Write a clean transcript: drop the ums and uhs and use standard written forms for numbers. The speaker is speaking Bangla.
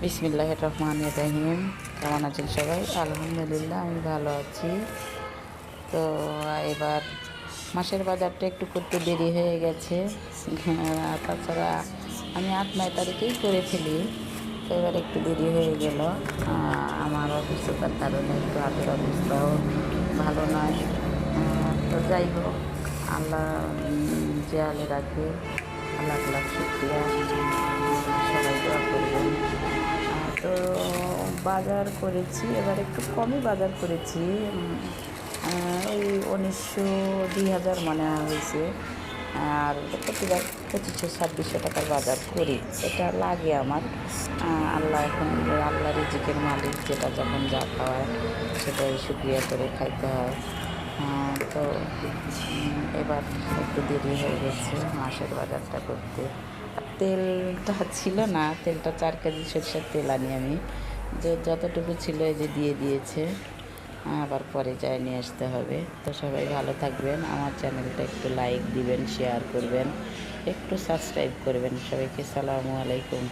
বিসমিল্লাহির রহমানির রহিম। কেমন আছেন সবাই? আলহামদুলিল্লাহ, আমি ভালো আছি। তো এবার মাসের বাজারটা একটু করতে দেরি হয়ে গেছে। তাছাড়া আমি 8-9 তারিখেই করে ফেলি। তো এবার একটু দেরি হয়ে গেল। আমার অসুস্থতার কারণে একটু হাতের অবস্থাও ভালো নয়। তো যাই হোক, আল্লাহ যে আলে রাখে, লাখ লাখ শুক্রিয়া। সবাই দোয়া করবেন। তো বাজার করেছি, এবার একটু কমই বাজার করেছি। ওই 1900-2000 মনে হয়েছে। আর প্রতিবার 2500-2600 টাকার বাজার করি, এটা লাগে আমার। আল্লাহ এখন আল্লাহ রিজিকের মালিক, যেটা যখন যা খাওয়ায় সেটাই শুকরিয়া করে খাইতে হয়। তো এবার একটু দেরি হয়ে গেছে মাসের বাজারটা করতে। আর তেলটা ছিল না, তেলটা 4 কেজি সরষের তেল আনি আমি। যে যতটুকু ছিল এই যে দিয়ে দিয়েছে, আবার পরে যায় নিয়ে আসতে হবে। তো সবাই ভালো থাকবেন, আমার চ্যানেলটা একটু লাইক দিবেন, শেয়ার করবেন, একটু সাবস্ক্রাইব করবেন। সবাইকে সালামু আলাইকুম।